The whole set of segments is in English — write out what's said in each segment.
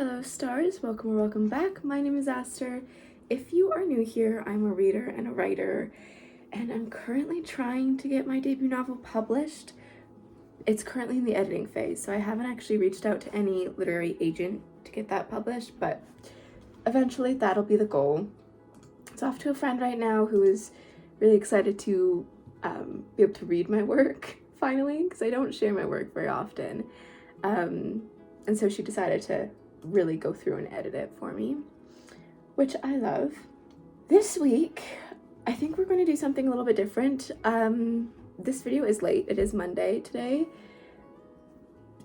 Hello stars, welcome or welcome back. My name is Aster. If you are new here, I'm a reader and a writer, and I'm currently trying to get my debut novel published. It's currently in the editing phase, so I haven't actually reached out to any literary agent to get that published, but eventually that'll be the goal. It's off to a friend right now who is really excited to be able to read my work, finally, because I don't share my work very often. And so she decided to really go through and edit it for me, which I love. This week, I think we're going to do something a little bit different. This video is late. It is Monday today.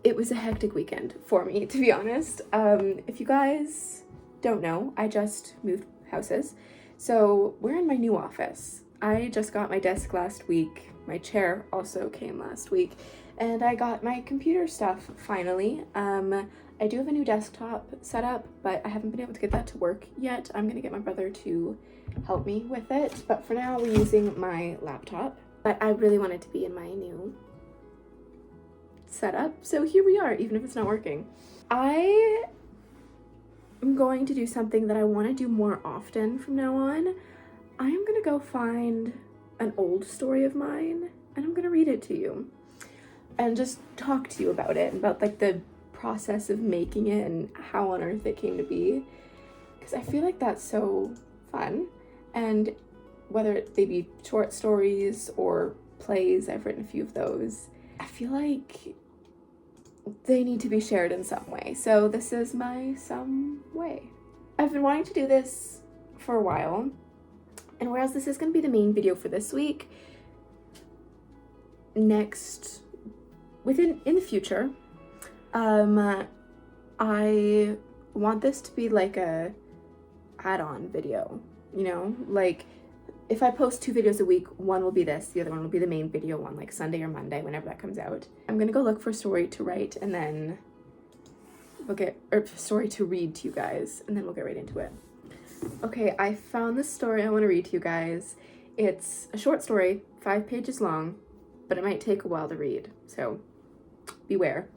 It was a hectic weekend for me, to be honest. If you guys don't know, I just moved houses. So we're in my new office. I just got my desk last week. My chair also came last week. And I got my computer stuff finally. I do have a new desktop set up, but I haven't been able to get that to work yet. I'm gonna get my brother to help me with it. But for now, we're using my laptop. But I really wanted to be in my new setup. So here we are, even if it's not working. I am going to do something that I want to do more often from now on. I am gonna go find an old story of mine and I'm gonna read it to you and just talk to you about it, about like the process of making it and how on earth it came to be, because I feel like that's so fun. And whether they be short stories or plays, I've written a few of those, I feel like they need to be shared in some way. So this is my some way. I've been wanting to do this for a while, and whereas this is going to be the main video for this week, in the future, I want this to be like a add-on video, you know, like if I post 2 videos a week, one will be this, the other one will be the main video one, like Sunday or Monday, whenever that comes out. I'm gonna go look for a story to write, and then story to read to you guys, and then we'll get right into it. Okay, I found this story I want to read to you guys. It's a short story, 5 pages long, but it might take a while to read, so beware.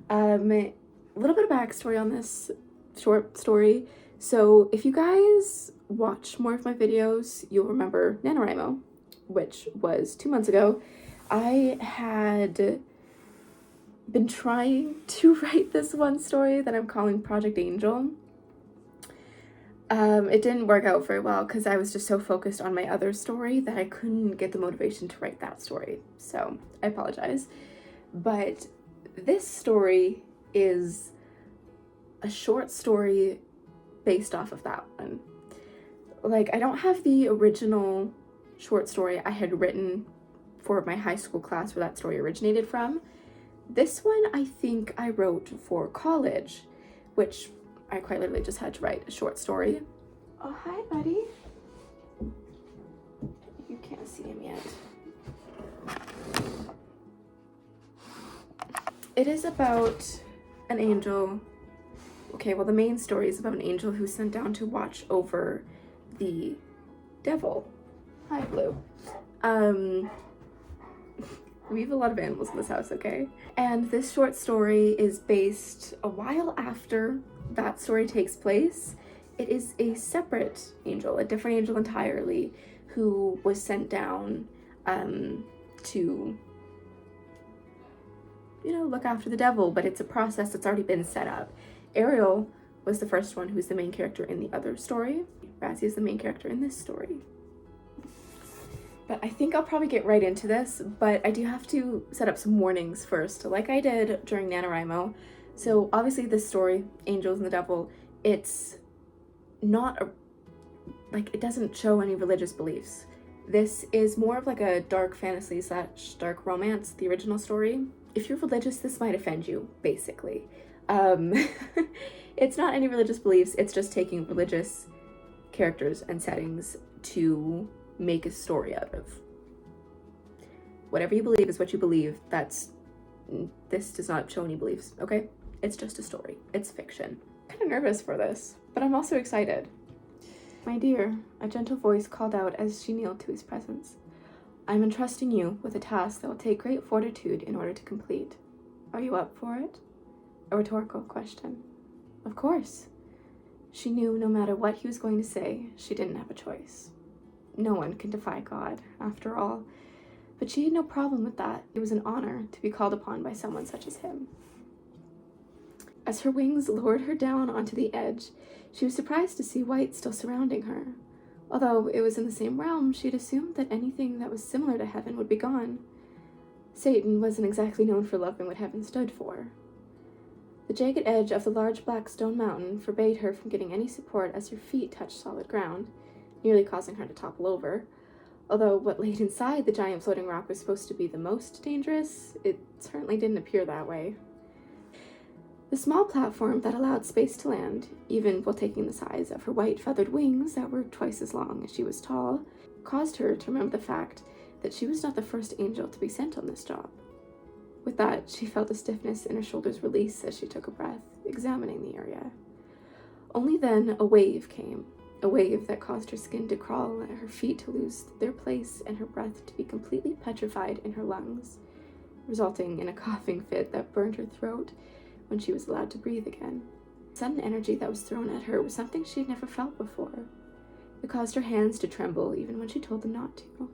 A little bit of backstory on this short story. So if you guys watch more of my videos, you'll remember NaNoWriMo, which was 2 months ago. I had been trying to write this one story that I'm calling Project Angel. It didn't work out very well because I was just so focused on my other story that I couldn't get the motivation to write that story. So I apologize. But this story is a short story based off of that one. Like, I don't have the original short story I had written for my high school class where that story originated from. This one I think I wrote for college, which I quite literally just had to write a short story. Oh, hi, buddy. You can't see him yet. It is about an angel. Okay, well, the main story is about an angel who's sent down to watch over the devil. Hi, Blue. We have a lot of animals in this house, okay? And this short story is based a while after that story takes place. It is a separate angel, a different angel entirely, who was sent down to, you know, look after the devil, but it's a process that's already been set up. Ariel was the first one, who's the main character in the other story. Razzie is the main character in this story. But I think I'll probably get right into this, but I do have to set up some warnings first, like I did during NaNoWriMo. So obviously this story, Angels and the Devil, it's not it doesn't show any religious beliefs. This is more of like a dark fantasy / dark romance, the original story. If you're religious, this might offend you, basically. It's not any religious beliefs, it's just taking religious characters and settings to make a story out of. Whatever you believe is what you believe. This does not show any beliefs, okay? It's just a story. It's fiction. I'm kind of nervous for this, but I'm also excited. My dear, a gentle voice called out as she kneeled to his presence. I'm entrusting you with a task that will take great fortitude in order to complete. Are you up for it? A rhetorical question. Of course. She knew no matter what he was going to say, she didn't have a choice. No one can defy God, after all. But she had no problem with that. It was an honor to be called upon by someone such as him. As her wings lowered her down onto the edge, she was surprised to see white still surrounding her. Although it was in the same realm, she'd assumed that anything that was similar to heaven would be gone. Satan wasn't exactly known for loving what heaven stood for. The jagged edge of the large black stone mountain forbade her from getting any support as her feet touched solid ground, nearly causing her to topple over. Although what laid inside the giant floating rock was supposed to be the most dangerous, it certainly didn't appear that way. The small platform that allowed space to land, even while taking the size of her white feathered wings that were twice as long as she was tall, caused her to remember the fact that she was not the first angel to be sent on this job. With that, she felt a stiffness in her shoulders release as she took a breath, examining the area. Only then a wave came, a wave that caused her skin to crawl, her feet to lose their place, and her breath to be completely petrified in her lungs, resulting in a coughing fit that burned her throat when she was allowed to breathe again. The sudden energy that was thrown at her was something she had never felt before. It caused her hands to tremble even when she told them not to.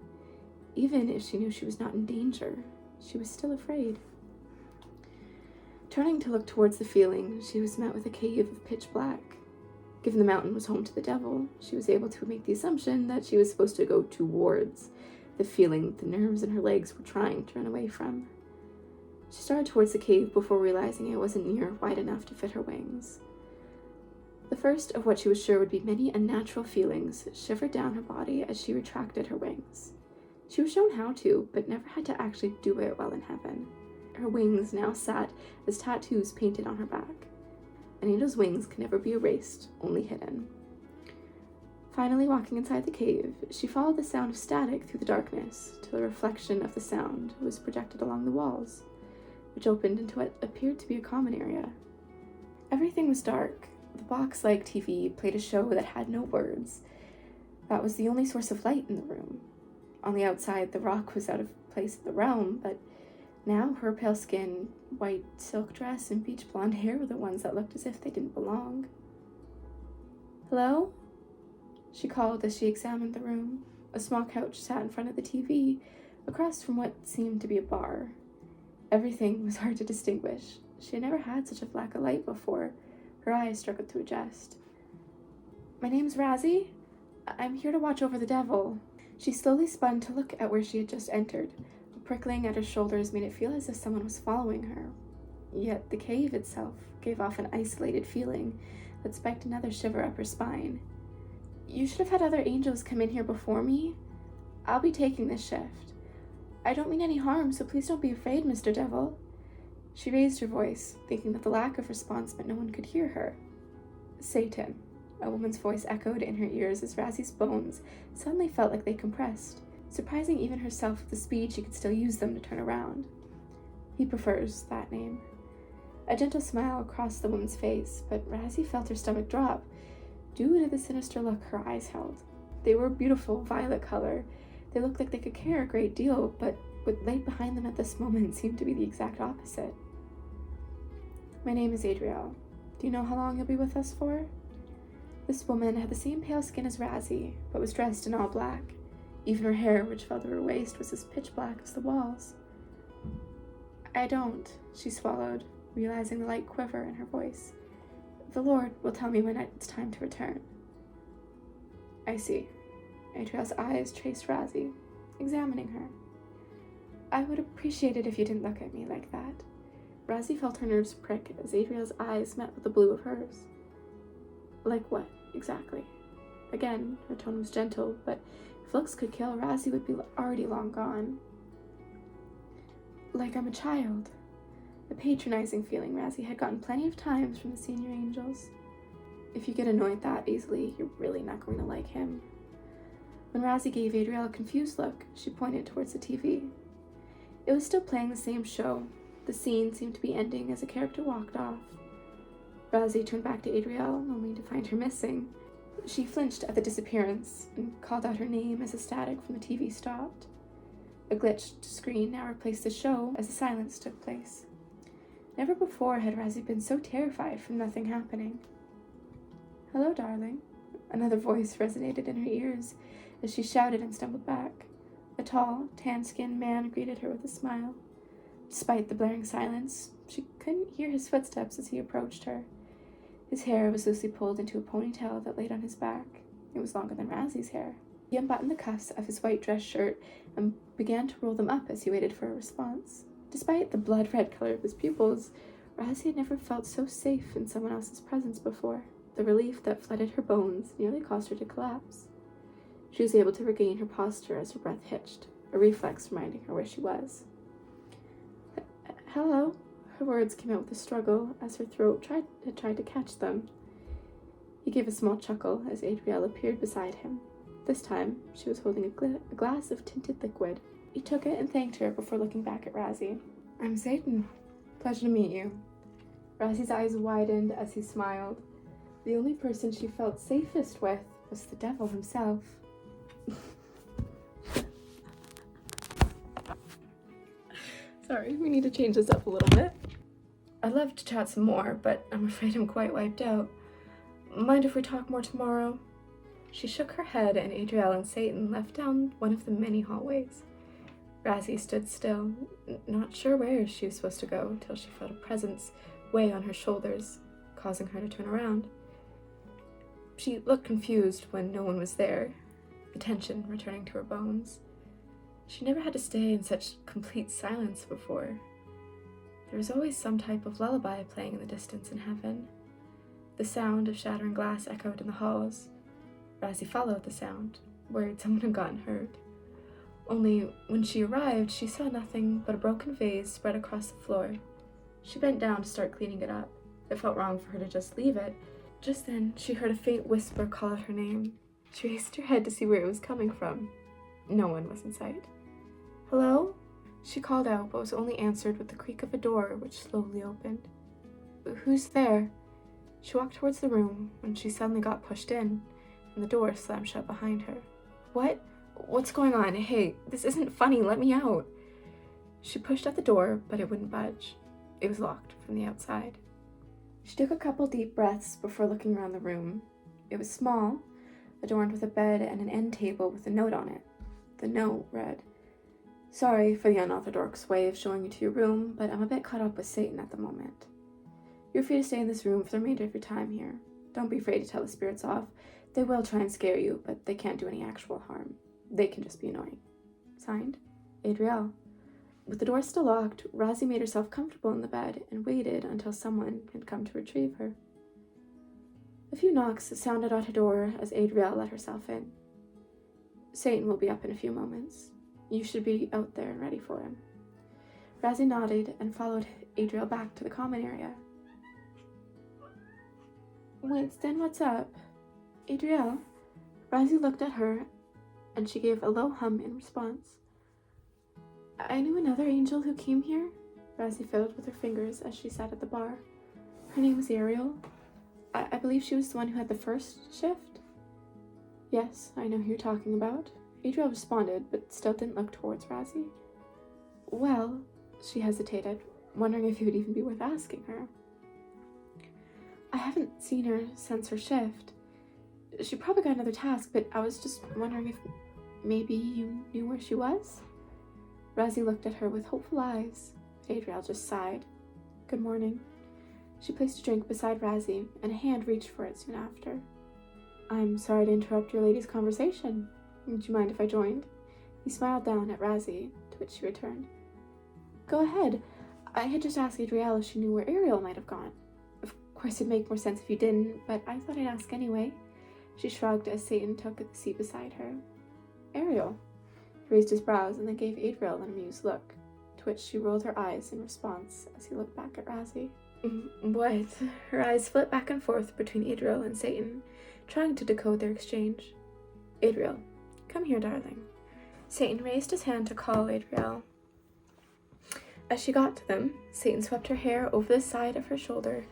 Even if she knew she was not in danger, she was still afraid. Turning to look towards the feeling, she was met with a cave of pitch black. Given the mountain was home to the devil, she was able to make the assumption that she was supposed to go towards the feeling the nerves in her legs were trying to run away from. She started towards the cave before realizing it wasn't near wide enough to fit her wings. The first of what she was sure would be many unnatural feelings shivered down her body as she retracted her wings. She was shown how to, but never had to actually do it while in heaven. Her wings now sat as tattoos painted on her back. An angel's wings can never be erased, only hidden. Finally walking inside the cave, she followed the sound of static through the darkness till the reflection of the sound was projected along the walls, which opened into what appeared to be a common area. Everything was dark. The box-like TV played a show that had no words. That was the only source of light in the room. On the outside, the rock was out of place in the realm, but now her pale skin, white silk dress, and beach blonde hair were the ones that looked as if they didn't belong. "Hello?" she called as she examined the room. A small couch sat in front of the TV, across from what seemed to be a bar. Everything was hard to distinguish. She had never had such a lack of light before. Her eyes struggled to adjust. "My name's Razzie. I'm here to watch over the devil." She slowly spun to look at where she had just entered. A prickling at her shoulders made it feel as if someone was following her. Yet the cave itself gave off an isolated feeling that spiked another shiver up her spine. "You should have had other angels come in here before me. I'll be taking this shift. I don't mean any harm, so please don't be afraid, Mr. Devil." She raised her voice, thinking that the lack of response meant no one could hear her. "Satan," a woman's voice echoed in her ears as Razzie's bones suddenly felt like they compressed, surprising even herself with the speed she could still use them to turn around. "He prefers that name." A gentle smile crossed the woman's face, but Razzie felt her stomach drop due to the sinister look her eyes held. They were beautiful violet color. They looked like they could care a great deal, but what lay behind them at this moment seemed to be the exact opposite. "My name is Adrielle. Do you know how long you'll be with us for?" This woman had the same pale skin as Razzie, but was dressed in all black. Even her hair, which fell to her waist, was as pitch black as the walls. "I don't," she swallowed, realizing the light quiver in her voice. "The Lord will tell me when it's time to return." "I see." Adrielle's eyes traced Razzie, examining her. "I would appreciate it if you didn't look at me like that." Razzie felt her nerves prick as Adrielle's eyes met with the blue of hers. "Like what, exactly?" Again, her tone was gentle, but if looks could kill, Razzie would be already long gone. "Like I'm a child." A patronizing feeling Razzie had gotten plenty of times from the senior angels. If you get annoyed that easily, you're really not going to like him. When Razzie gave Adrielle a confused look, she pointed towards the TV. It was still playing the same show. The scene seemed to be ending as a character walked off. Razzie turned back to Adrielle, only to find her missing. She flinched at the disappearance and called out her name as the static from the TV stopped. A glitched screen now replaced the show as the silence took place. Never before had Razzie been so terrified from nothing happening. "Hello, darling." Another voice resonated in her ears as she shouted and stumbled back. A tall, tan-skinned man greeted her with a smile. Despite the blaring silence, she couldn't hear his footsteps as he approached her. His hair was loosely pulled into a ponytail that laid on his back. It was longer than Razzie's hair. He unbuttoned the cuffs of his white dress shirt and began to roll them up as he waited for a response. Despite the blood-red color of his pupils, Razzie had never felt so safe in someone else's presence before. The relief that flooded her bones nearly caused her to collapse. She was able to regain her posture as her breath hitched, a reflex reminding her where she was. "Hello." Her words came out with a struggle as her throat tried to catch them. He gave a small chuckle as Adrielle appeared beside him. This time, she was holding a glass of tinted liquid. He took it and thanked her before looking back at Razzie. "I'm Satan. Pleasure to meet you." Razzie's eyes widened as he smiled. The only person she felt safest with was the devil himself. Sorry, we need to change this up a little bit. I'd love to chat some more, but I'm afraid I'm quite wiped out. Mind if we talk more tomorrow? She shook her head, and Adrielle and Satan left down one of the many hallways. Razzie stood still, not sure where she was supposed to go, till she felt a presence weigh on her shoulders, causing her to turn around. She looked confused when no one was there, the tension returning to her bones. She never had to stay in such complete silence before. There was always some type of lullaby playing in the distance in heaven. The sound of shattering glass echoed in the halls. Razzie followed the sound, worried someone had gotten hurt. Only when she arrived, she saw nothing but a broken vase spread across the floor. She bent down to start cleaning it up. It felt wrong for her to just leave it. Just then, she heard a faint whisper call out her name. She raised her head to see where it was coming from. No one was in sight. "Hello?" She called out, but was only answered with the creak of a door which slowly opened. "Who's there?" She walked towards the room when she suddenly got pushed in, and the door slammed shut behind her. What's going on? Hey, this isn't funny, let me out." She pushed at the door, but it wouldn't budge. It was locked from the outside. She took a couple deep breaths before looking around the room. It was small, adorned with a bed and an end table with a note on it. The note read, "Sorry for the unorthodox way of showing you to your room, but I'm a bit caught up with Satan at the moment. You're free to stay in this room for the remainder of your time here. Don't be afraid to tell the spirits off. They will try and scare you, but they can't do any actual harm. They can just be annoying. Signed, Adrielle." With the door still locked, Razzie made herself comfortable in the bed and waited until someone had come to retrieve her. A few knocks sounded at her door as Adrielle let herself in. "Satan will be up in a few moments. You should be out there and ready for him." Razzie nodded and followed Adrielle back to the common area. "Winston, what's up?" "Adrielle?" Razzie looked at her and she gave a low hum in response. "I knew another angel who came here," Razzie fiddled with her fingers as she sat at the bar. "Her name was Ariel. I believe she was the one who had the first shift." "Yes, I know who you're talking about," Adrielle responded, but still didn't look towards Razzie. "Well," she hesitated, wondering if it would even be worth asking her. "I haven't seen her since her shift. She probably got another task, but I was just wondering if maybe you knew where she was?" Razzie looked at her with hopeful eyes, but Adrielle just sighed. "Good morning." She placed a drink beside Razzie, and a hand reached for it soon after. "I'm sorry to interrupt your ladies' conversation. Would you mind if I joined?" He smiled down at Razzie, to which she returned. "Go ahead. I had just asked Adrielle if she knew where Ariel might have gone. Of course, it'd make more sense if you didn't, but I thought I'd ask anyway." She shrugged as Satan took the seat beside her. "Ariel?" He raised his brows and then gave Adrielle an amused look, to which she rolled her eyes in response as he looked back at Razzie. What? Her eyes flit back and forth between Adrielle and Satan, trying to decode their exchange. "Adrielle, come here, darling." Satan raised his hand to call Adrielle. As she got to them, Satan swept her hair over the side of her shoulder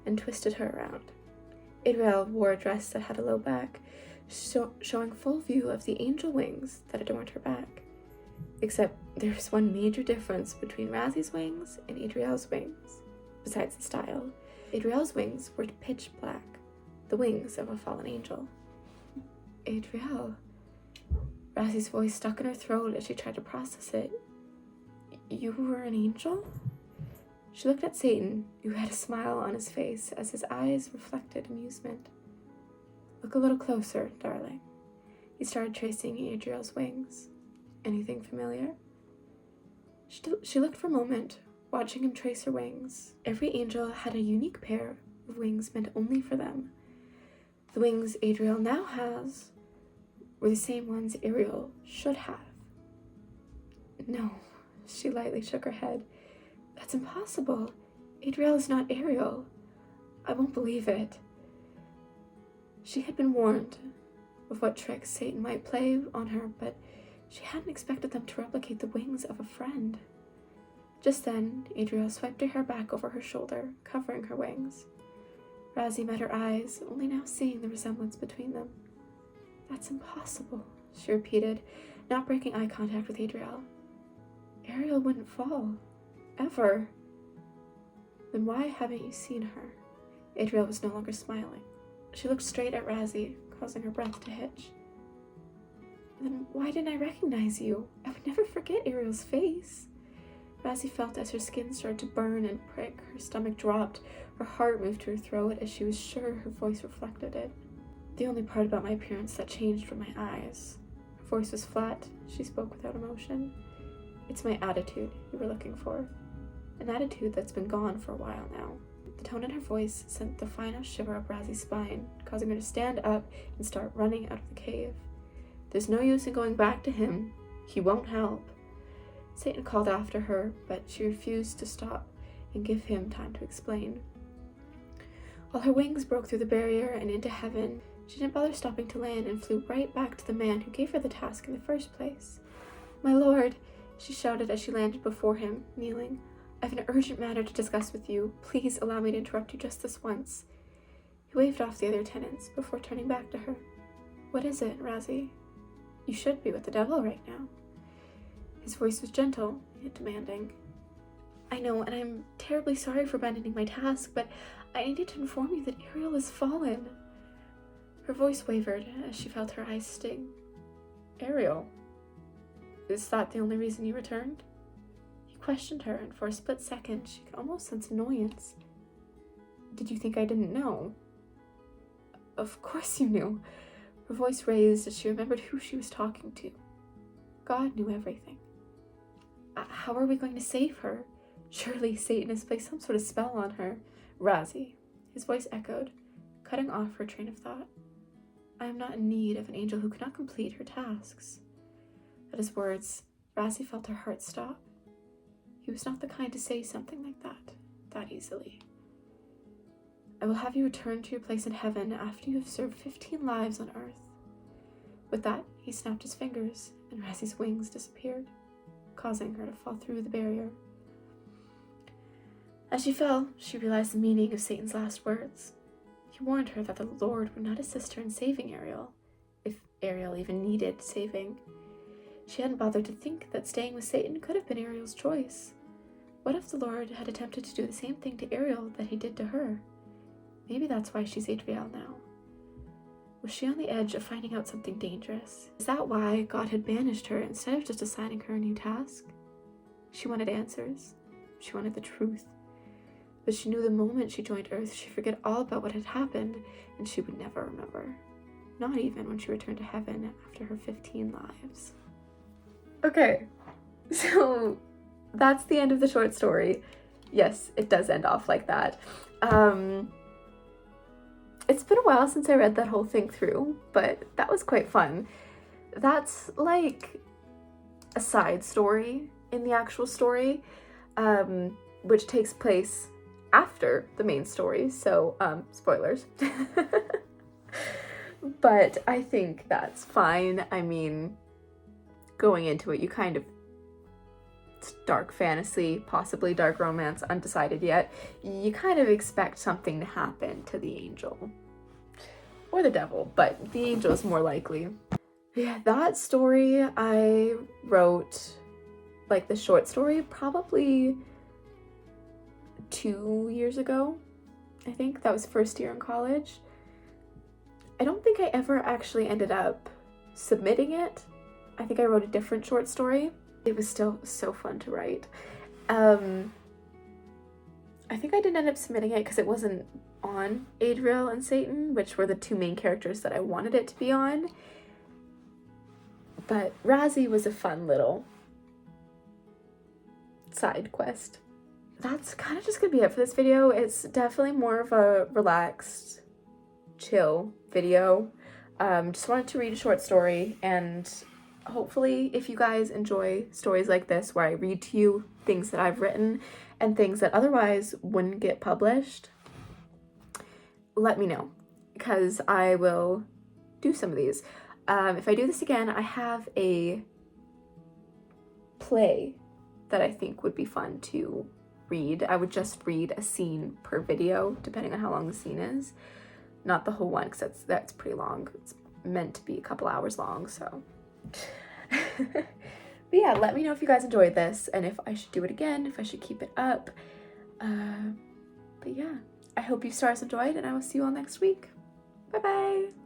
and twisted her around. Adrielle wore a dress that had a low back, showing full view of the angel wings that adorned her back. Except there was one major difference between Razzie's wings and Adrielle's wings. besides the style. Adriel's wings were pitch black, the wings of a fallen angel. Adriel. Razi's voice stuck in her throat as she tried to process it. You were an angel? She looked at Satan, who had a smile on his face as his eyes reflected amusement. Look a little closer, darling. He started tracing Adriel's wings. Anything familiar? She looked for a moment, watching him trace her wings. Every angel had a unique pair of wings meant only for them. The wings Adriel now has were the same ones Ariel should have. No, she lightly shook her head. That's impossible. Adriel is not Ariel. I won't believe it. She had been warned of what tricks Satan might play on her, but she hadn't expected them to replicate the wings of a friend. Just then, Adriel swept her hair back over her shoulder, covering her wings. Razi met her eyes, only now seeing the resemblance between them. That's impossible, she repeated, not breaking eye contact with Adriel. Ariel wouldn't fall. Ever. Then why haven't you seen her? Adriel was no longer smiling. She looked straight at Razi, causing her breath to hitch. Then why didn't I recognize you? I would never forget Ariel's face. Razi felt as her skin started to burn and prick. Her stomach dropped. Her heart moved to her throat as she was sure her voice reflected it. The only part about my appearance that changed were my eyes. Her voice was flat. She spoke without emotion. It's my attitude you were looking for. An attitude that's been gone for a while now. The tone in her voice sent the finest shiver up Razi's spine, causing her to stand up and start running out of the cave. There's no use in going back to him. He won't help. Satan called after her, but she refused to stop and give him time to explain. While her wings broke through the barrier and into heaven, she didn't bother stopping to land and flew right back to the man who gave her the task in the first place. My lord, she shouted as she landed before him, kneeling. I have an urgent matter to discuss with you. Please allow me to interrupt you just this once. He waved off the other attendants before turning back to her. What is it, Razi? You should be with the devil right now. His voice was gentle, yet demanding. I know, and I'm terribly sorry for abandoning my task, but I needed to inform you that Ariel has fallen. Her voice wavered as she felt her eyes sting. Ariel? Is that the only reason you returned? He questioned her, and for a split second she could almost sense annoyance. Did you think I didn't know? Of course you knew. Her voice raised as she remembered who she was talking to. God knew everything. How are we going to save her? Surely Satan has placed some sort of spell on her. Razi, his voice echoed, cutting off her train of thought. I am not in need of an angel who cannot complete her tasks. At his words, Razi felt her heart stop. He was not the kind to say something like that easily. I will have you return to your place in heaven after you have served 15 lives on earth. With that, he snapped his fingers, and Razi's wings disappeared, causing her to fall through the barrier. As she fell, she realized the meaning of Satan's last words. He warned her that the Lord would not assist her in saving Ariel, if Ariel even needed saving. She hadn't bothered to think that staying with Satan could have been Ariel's choice. What if the Lord had attempted to do the same thing to Ariel that he did to her? Maybe that's why she's Adriel now. Was she on the edge of finding out something dangerous? Is that why God had banished her instead of just assigning her a new task? She wanted answers. She wanted the truth. But she knew the moment she joined Earth, she'd forget all about what had happened, and she would never remember. Not even when she returned to heaven after her 15 lives. Okay, so that's the end of the short story. Yes, it does end off like that. It's been a while since I read that whole thing through, but that was quite fun. That's like a side story in the actual story, which takes place after the main story, so spoilers. But I think that's fine. I mean, going into it, you kind of, it's dark fantasy, possibly dark romance, undecided yet. You kind of expect something to happen to the angel. Or the devil, but the angel is more likely. Yeah, that story I wrote, like the short story, probably 2 years ago, I think. That was first year in college. I don't think I ever actually ended up submitting it. I think I wrote a different short story. It was still so fun to write. I think I didn't end up submitting it because it wasn't on Adriel and Satan, which were the two main characters that I wanted it to be on. But Razzie was a fun little side quest. That's kind of just gonna be it for this video. It's definitely more of a relaxed, chill video. Just wanted to read a short story, and hopefully if you guys enjoy stories like this where I read to you things that I've written and things that otherwise wouldn't get published, let me know, because I will do some of these. If I do this again, I have a play that I think would be fun to read. I would just read a scene per video, depending on how long the scene is. Not the whole one, because that's pretty long. It's meant to be a couple hours long, so. But yeah, let me know if you guys enjoyed this, and if I should do it again, if I should keep it up. But yeah, I hope you stars enjoyed, and I will see you all next week. Bye-bye!